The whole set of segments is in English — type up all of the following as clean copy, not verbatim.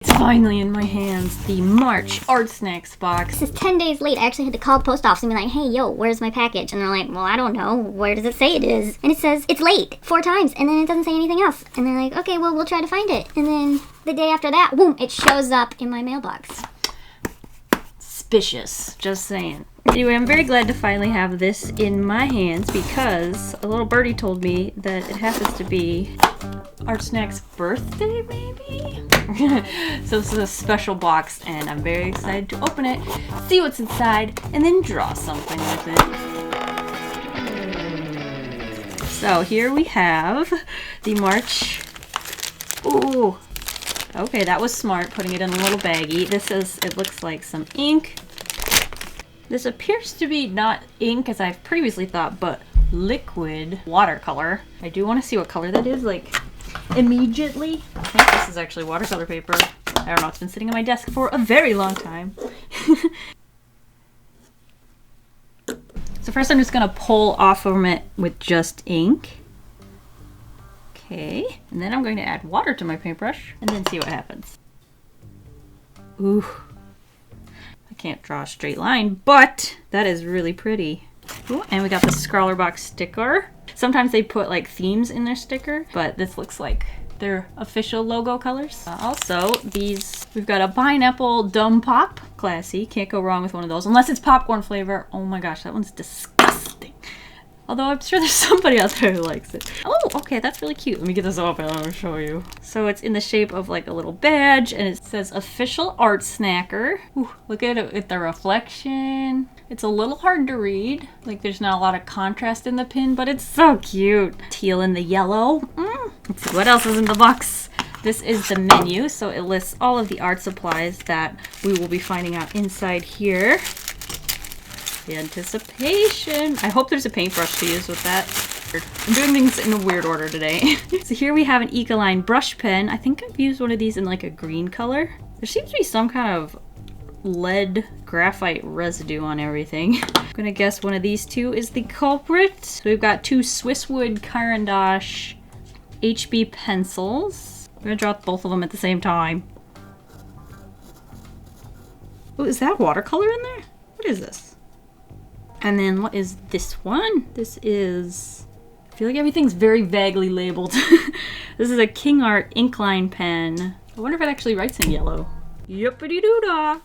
It's finally in my hands, the March ArtSnacks box. This is 10 days late. I actually had to call the post office and be like, hey, yo, where's my package? And they're like, well, I don't know. Where does it say it is? And it says, it's late 4 times. And then it doesn't say anything else. And they're like, okay, well, we'll try to find it. And then the day after that, boom, it shows up in my mailbox. Suspicious, just saying. Anyway, I'm very glad to finally have this in my hands because a little birdie told me that it happens to be ArtSnacks' birthday, maybe? So this is a special box and I'm very excited to open it, see what's inside, and then draw something with it. So here we have the March. Ooh. Okay, that was smart, putting it in a little baggie. It looks like some ink. This appears to be not ink as I've previously thought, but liquid watercolor. I do want to see what color that is, like, immediately. I think this is actually watercolor paper. I don't know, it's been sitting on my desk for a very long time. So first I'm just gonna pull off from it with just ink. Okay, and then I'm going to add water to my paintbrush and then see what happens. Ooh, I can't draw a straight line, but that is really pretty. Ooh, and we got the Scrawler Box sticker. Sometimes they put like themes in their sticker, but this looks like their official logo colors. Also, we've got a pineapple dumb pop. Classy, can't go wrong with one of those, unless it's popcorn flavor. Oh my gosh, that one's disgusting. Although I'm sure there's somebody out there who likes it. Oh, okay, that's really cute. Let me get this open, I'll show you. So it's in the shape of like a little badge and it says official art snacker. Ooh, look at it with the reflection. It's a little hard to read. Like there's not a lot of contrast in the pin, but it's so cute. Teal and the yellow. Let's see what else is in the box. This is the menu, so it lists all of the art supplies that we will be finding out inside here. The anticipation. I hope there's a paintbrush to use with that. I'm doing things in a weird order today. So here we have an Ecoline brush pen. I think I've used one of these in like a green color. There seems to be some kind of lead graphite residue on everything. I'm gonna guess one of these two is the culprit. So we've got 2 Swisswood Caran d'Ache HB pencils. I'm gonna draw both of them at the same time. Oh, is that watercolor in there? What is this? And then what is this one? This is, I feel like everything's very vaguely labeled. This is a King Art Inkline pen. I wonder if it actually writes in yellow. Yuppity-doo-dah.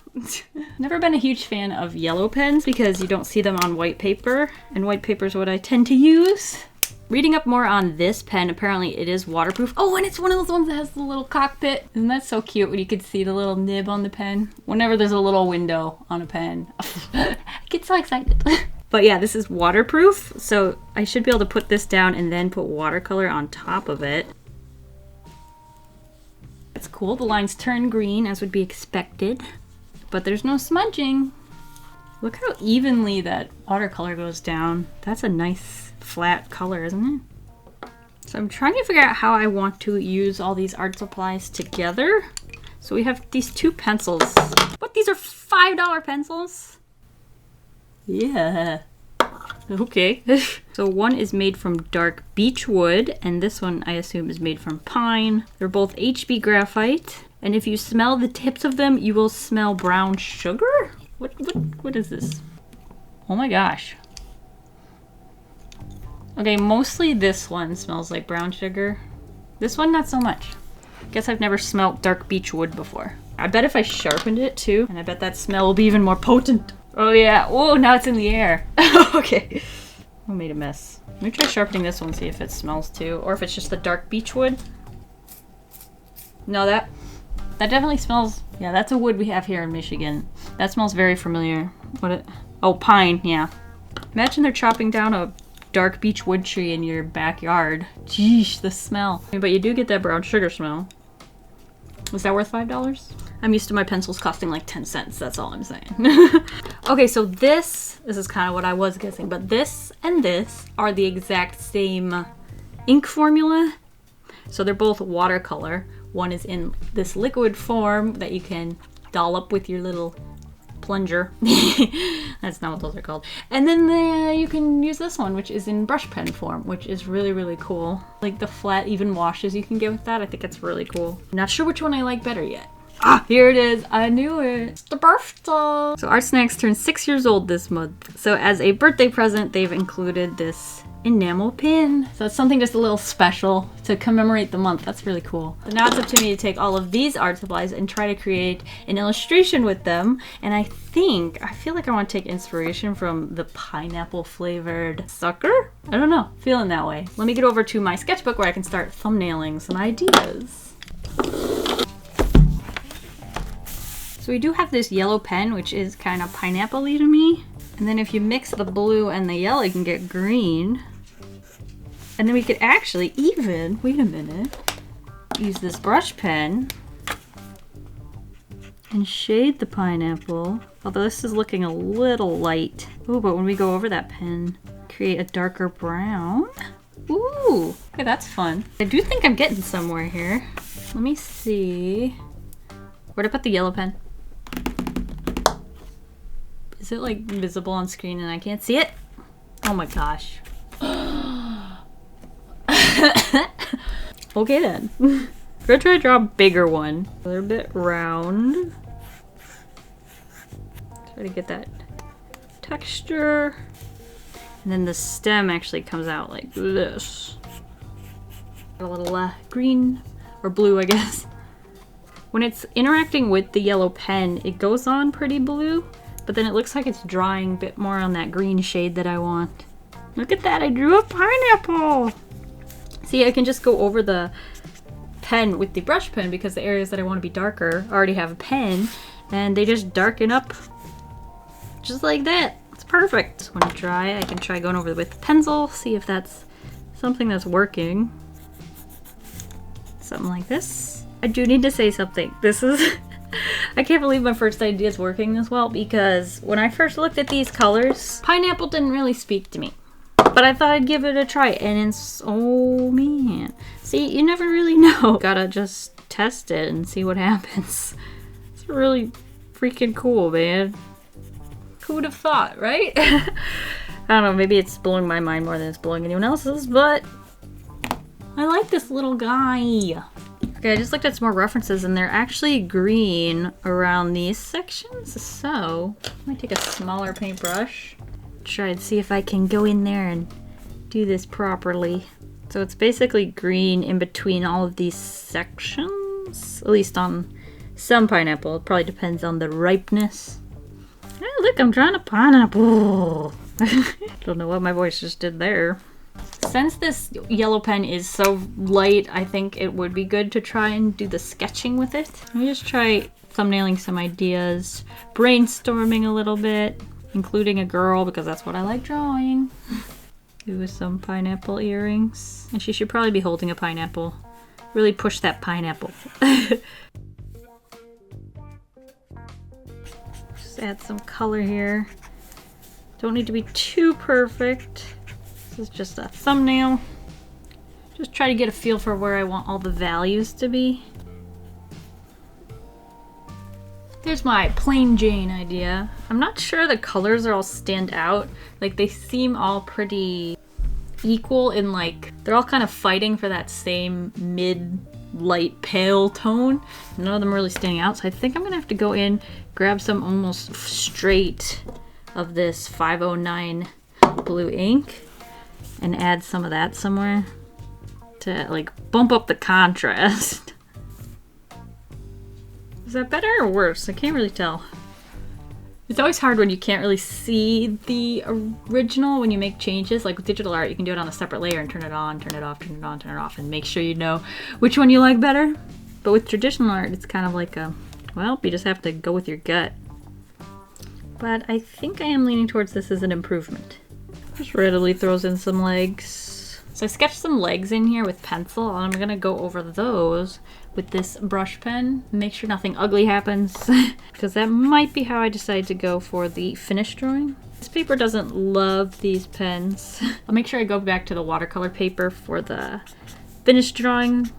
Never been a huge fan of yellow pens because you don't see them on white paper, and white paper is what I tend to use. Reading up more on this pen, apparently it is waterproof. Oh, and it's one of those ones that has the little cockpit. Isn't that so cute when you can see the little nib on the pen? Whenever there's a little window on a pen. I get so excited. But yeah, this is waterproof, so I should be able to put this down and then put watercolor on top of it. That's cool. The lines turn green as would be expected, but there's no smudging. Look how evenly that watercolor goes down. That's a nice flat color, isn't it? So I'm trying to figure out how I want to use all these art supplies together. So we have these 2 pencils. What, these are $5 pencils? Yeah. Okay. So one is made from dark beech wood, and this one I assume is made from pine. They're both HB graphite, and if you smell the tips of them, you will smell brown sugar? What is this? Oh my gosh. Okay, mostly this one smells like brown sugar. This one, not so much. Guess I've never smelled dark beech wood before. I bet if I sharpened it too, and I bet that smell will be even more potent. Oh yeah, oh, now it's in the air. Okay, I made a mess. Let me try sharpening this one, see if it smells too, or if it's just the dark beech wood. No, that definitely smells, yeah, that's a wood we have here in Michigan. That smells very familiar. Oh, pine, yeah. Imagine they're chopping down a dark beech wood tree in your backyard. Jeesh, the smell. But you do get that brown sugar smell. Was that worth $5? I'm used to my pencils costing like 10 cents, that's all I'm saying. Okay, so this is kind of what I was guessing, but this and this are the exact same ink formula. So they're both watercolor. One is in this liquid form that you can dollop with your little plunger. That's not what those are called. And then you can use this one, which is in brush pen form, which is really, really cool. Like the flat, even washes you can get with that. I think it's really cool. I'm not sure which one I like better yet. Ah, here it is. I knew it. It's the birthday. So ArtSnacks turned 6 years old this month. So as a birthday present, they've included this enamel pin. So it's something just a little special to commemorate the month. That's really cool. So now it's up to me to take all of these art supplies and try to create an illustration with them. And I feel like I want to take inspiration from the pineapple flavored sucker. I don't know, feeling that way. Let me get over to my sketchbook where I can start thumbnailing some ideas. So we do have this yellow pen, which is kind of pineapple-y to me. And then if you mix the blue and the yellow, you can get green. And then we could actually even, wait a minute, use this brush pen and shade the pineapple. Although this is looking a little light. Ooh, but when we go over that pen, create a darker brown. Ooh, okay, that's fun. I do think I'm getting somewhere here. Let me see. Where'd I put the yellow pen? Is it like visible on screen and I can't see it? Oh my gosh. Okay then. I'm gonna try to draw a bigger one. A little bit round. Try to get that texture. And then the stem actually comes out like this. A little green or blue, I guess. When it's interacting with the yellow pen, it goes on pretty blue, but then it looks like it's drying a bit more on that green shade that I want. Look at that, I drew a pineapple! See, I can just go over the pen with the brush pen because the areas that I want to be darker already have a pen, and they just darken up just like that. It's perfect. When I try, I can try going over with the pencil, see if that's something that's working. Something like this. I do need to say something. This is... I can't believe my first idea is working this well because when I first looked at these colors, pineapple didn't really speak to me. But I thought I'd give it a try and it's... oh man. See, you never really know. Gotta just test it and see what happens. It's really freaking cool, man. Who would have thought, right? I don't know, maybe it's blowing my mind more than it's blowing anyone else's, but I like this little guy. Okay, I just looked at some more references and they're actually green around these sections. So, I might take a smaller paintbrush. Try and see if I can go in there and do this properly. So it's basically green in between all of these sections. At least on some pineapple. It probably depends on the ripeness. Oh, look, I'm drawing a pineapple. Don't know what my voice just did there. Since this yellow pen is so light, I think it would be good to try and do the sketching with it. Let me just try thumbnailing some ideas, brainstorming a little bit, including a girl because that's what I like drawing. Do some pineapple earrings. And she should probably be holding a pineapple. Really push that pineapple. Just add some color here. Don't need to be too perfect. This is just a thumbnail. Just try to get a feel for where I want all the values to be. There's my plain Jane idea. I'm not sure the colors are all stand out. Like they seem all pretty equal in like, they're all kind of fighting for that same mid-light pale tone. None of them are really standing out. So I think I'm gonna have to go in, grab some almost straight of this 509 blue ink and add some of that somewhere to like bump up the contrast. Is that better or worse? I can't really tell. It's always hard when you can't really see the original when you make changes. Like with digital art, you can do it on a separate layer and turn it on, turn it off, turn it on, turn it off, and make sure you know which one you like better. But with traditional art, it's kind of like a, well, you just have to go with your gut. But I think I am leaning towards this as an improvement. Just readily throws in some legs. So I sketched some legs in here with pencil, and I'm gonna go over those with this brush pen. Make sure nothing ugly happens, because that might be how I decide to go for the finished drawing. This paper doesn't love these pens. I'll make sure I go back to the watercolor paper for the finished drawing,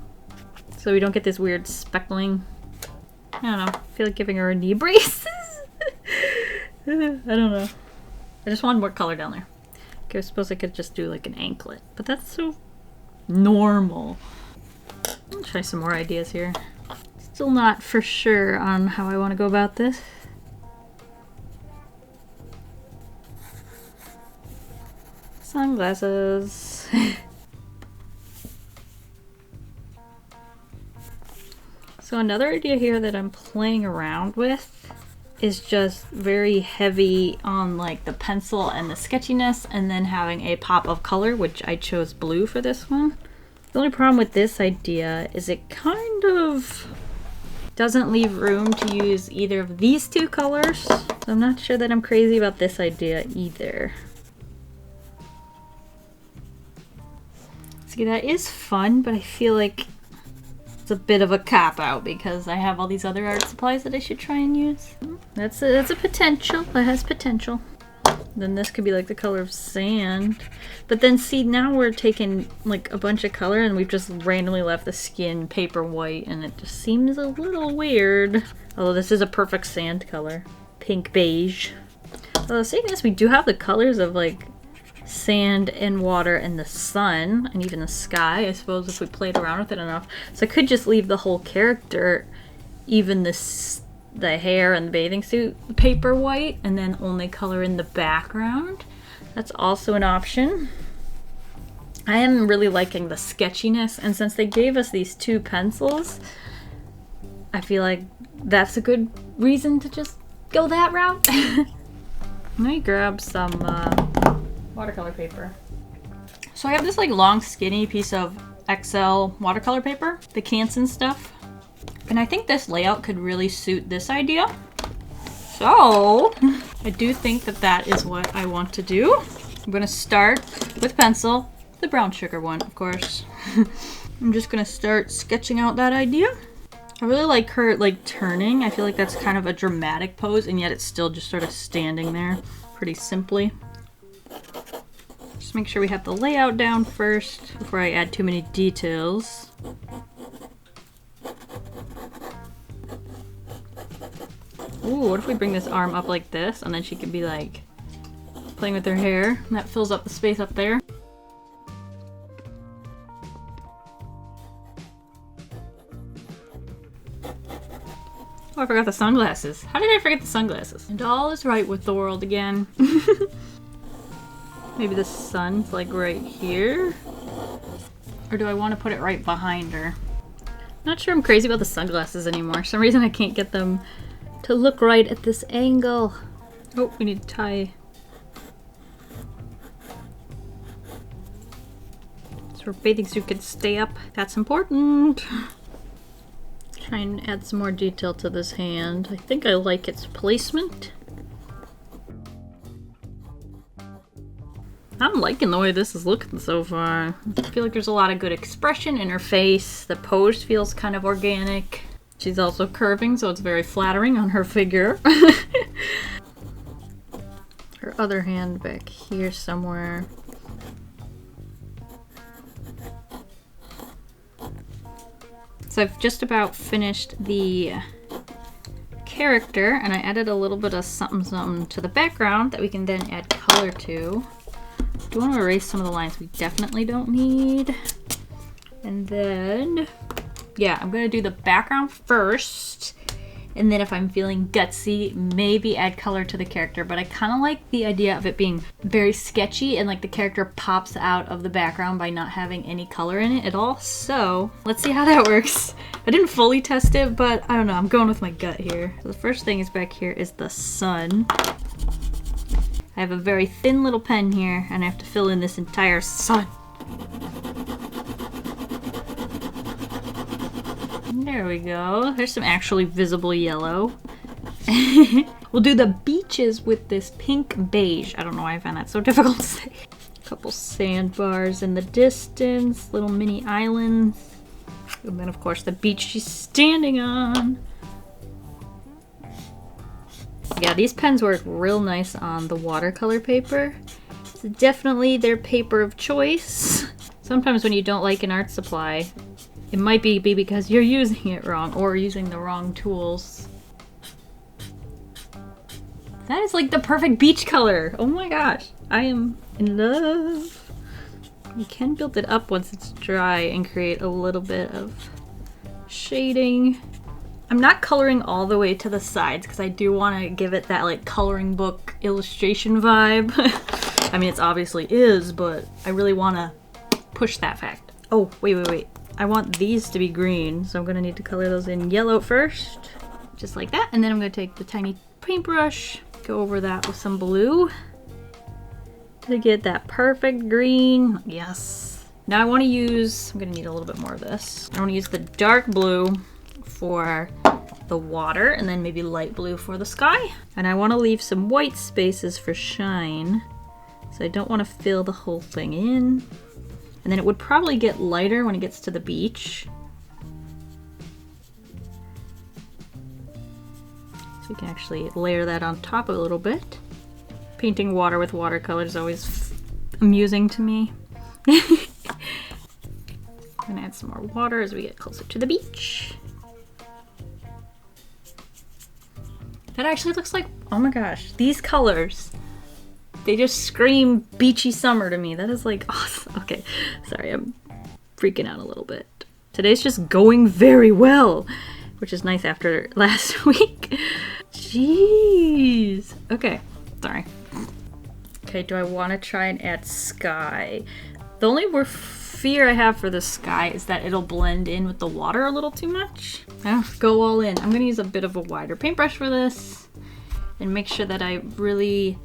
so we don't get this weird speckling. I don't know, I feel like giving her knee braces. I don't know. I just wanted more color down there. Okay, I suppose I could just do like an anklet, but that's so normal. I'll try some more ideas here. Let's Still not for sure on how I want to go about this. Sunglasses. So another idea here that I'm playing around with is just very heavy on like the pencil and the sketchiness, and then having a pop of color, which I chose blue for this one. The only problem with this idea is it kind of doesn't leave room to use either of these two colors. So I'm not sure that I'm crazy about this idea either. See, that is fun, but I feel like it's a bit of a cop-out because I have all these other art supplies that I should try and use. That's a potential. That has potential. Then this could be like the color of sand. But then see, now we're taking like a bunch of color and we've just randomly left the skin paper white, and it just seems a little weird. Although this is a perfect sand color. Pink beige. Although seeing this, we do have the colors of like sand and water and the sun and even the sky, I suppose, if we played around with it enough. So I could just leave the whole character, even the hair and the bathing suit, paper white, and then only color in the background. That's also an option. I am really liking the sketchiness, and since they gave us these two pencils, I feel like that's a good reason to just go that route. Let me grab some watercolor paper. So I have this like long skinny piece of XL watercolor paper, the Canson stuff, and I think this layout could really suit this idea. So I do think that that is what I want to do. I'm gonna start with pencil, the brown sugar one, of course. I'm just gonna start sketching out that idea. I really like her like turning. I feel like that's kind of a dramatic pose, and yet it's still just sort of standing there pretty simply. Just make sure we have the layout down first before I add too many details. Ooh, what if we bring this arm up like this, and then she could be like playing with her hair, and that fills up the space up there. Oh, I forgot the sunglasses. How did I forget the sunglasses? And all is right with the world again. Maybe the sun's like right here? Or do I want to put it right behind her? Not sure I'm crazy about the sunglasses anymore. For some reason I can't get them to look right at this angle. Oh, we need to tie. So her bathing suit could stay up. That's important. Try and add some more detail to this hand. I think I like its placement. I'm liking the way this is looking so far. I feel like there's a lot of good expression in her face. The pose feels kind of organic. She's also curving, so it's very flattering on her figure. Her other hand back here somewhere. So I've just about finished the character, and I added a little bit of something to the background that we can then add color to. Do want to erase some of the lines we definitely don't need. And then, yeah, I'm going to do the background first. And then if I'm feeling gutsy, maybe add color to the character. But I kind of like the idea of it being very sketchy and like the character pops out of the background by not having any color in it at all. So let's see how that works. I didn't fully test it, but I don't know. I'm going with my gut here. So the first thing is back here is the sun. I have a very thin little pen here, and I have to fill in this entire sun. There we go. There's some actually visible yellow. We'll do the beaches with this pink beige. I don't know why I found that so difficult to say. A couple sandbars in the distance, little mini islands. And then of course the beach she's standing on. Yeah, these pens work real nice on the watercolor paper. It's definitely their paper of choice. Sometimes when you don't like an art supply, it might be because you're using it wrong or using the wrong tools. That is like the perfect beach color. Oh my gosh, I am in love. You can build it up once it's dry and create a little bit of shading. I'm not coloring all the way to the sides because I do want to give it that like coloring book illustration vibe. I mean, it's obviously is, but I really want to push that fact. Oh, wait. I want these to be green, so I'm going to need to color those in yellow first, just like that. And then I'm going to take the tiny paintbrush, go over that with some blue to get that perfect green. Yes. Now I want to use, I'm going to need a little bit more of this. I want to use the dark blue for the water and then maybe light blue for the sky. And I want to leave some white spaces for shine. So I don't want to fill the whole thing in. And then it would probably get lighter when it gets to the beach. So we can actually layer that on top a little bit. Painting water with watercolors is always amusing to me. I'm gonna add some more water as we get closer to the beach. That actually looks like, oh my gosh, these colors. They just scream beachy summer to me. That is like awesome. Okay, sorry, I'm freaking out a little bit. Today's just going very well, which is nice after last week. Jeez. Okay, sorry. Okay, do I want to try and add sky? The only fear I have for the sky is that it'll blend in with the water a little too much. Go all in. I'm gonna use a bit of a wider paintbrush for this and make sure that I really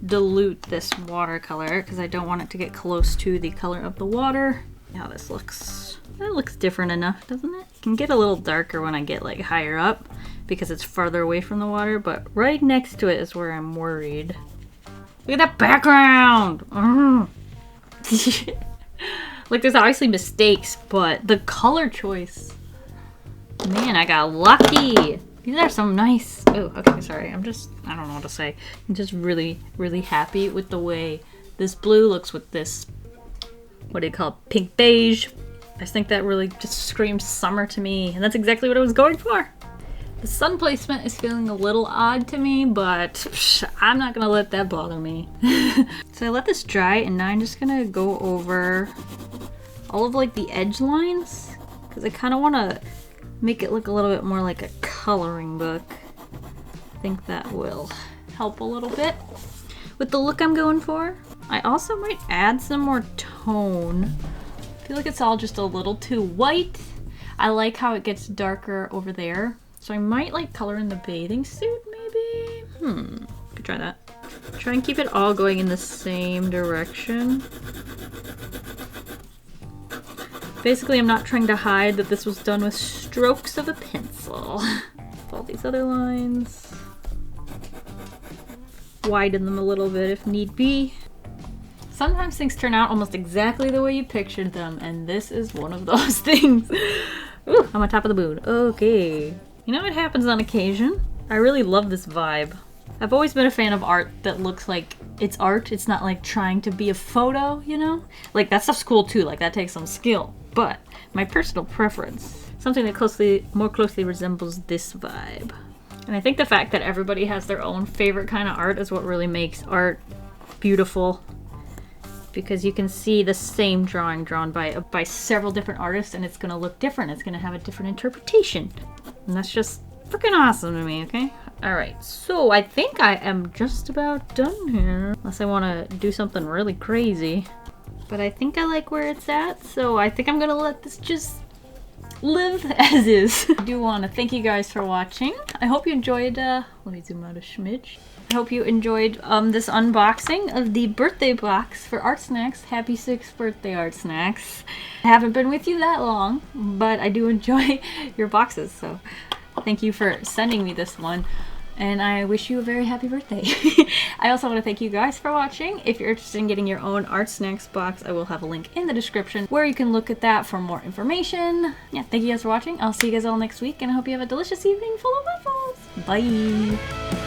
dilute this watercolor because I don't want it to get close to the color of the water. How this looks. That looks different enough, doesn't it? It can get a little darker when I get like higher up because it's farther away from the water, but right next to it is where I'm worried. Look at that background! Like there's obviously mistakes, but the color choice. Man, I got lucky. These are some nice, oh, okay, sorry. I don't know what to say. I'm just really, really happy with the way this blue looks with this, what do you call it, pink beige. I just think that really just screams summer to me, and that's exactly what I was going for. The sun placement is feeling a little odd to me, but I'm not gonna let that bother me. So I let this dry, and now I'm just gonna go over all of like the edge lines, because I kind of want to make it look a little bit more like a coloring book. I think that will help a little bit with the look I'm going for. I also might add some more tone. I feel like it's all just a little too white. I like how it gets darker over there. So I might like color in the bathing suit maybe? Could try that. Try and keep it all going in the same direction. Basically, I'm not trying to hide that this was done with strokes of a pencil. All these other lines. Widen them a little bit if need be. Sometimes things turn out almost exactly the way you pictured them, and this is one of those things. Ooh, I'm on top of the moon. Okay. You know what happens on occasion? I really love this vibe. I've always been a fan of art that looks like it's art. It's not like trying to be a photo, you know? Like that stuff's cool too, like that takes some skill. But my personal preference, something that more closely resembles this vibe. And I think the fact that everybody has their own favorite kind of art is what really makes art beautiful. Because you can see the same drawing drawn by several different artists and it's gonna look different. It's gonna have a different interpretation. And that's just freaking awesome to me, okay? Alright, so I think I am just about done here. Unless I want to do something really crazy. But I think I like where it's at, so I think I'm gonna let this just live as is. I do want to thank you guys for watching. I hope you enjoyed, let me zoom out a smidge. I hope you enjoyed this unboxing of the birthday box for ArtSnacks. Happy 6th birthday, ArtSnacks. I haven't been with you that long, but I do enjoy your boxes, so thank you for sending me this one. And I wish you a very happy birthday. I also want to thank you guys for watching. If you're interested in getting your own ArtSnacks box, I will have a link in the description where you can look at that for more information. Yeah, thank you guys for watching. I'll see you guys all next week, and I hope you have a delicious evening full of waffles. Bye!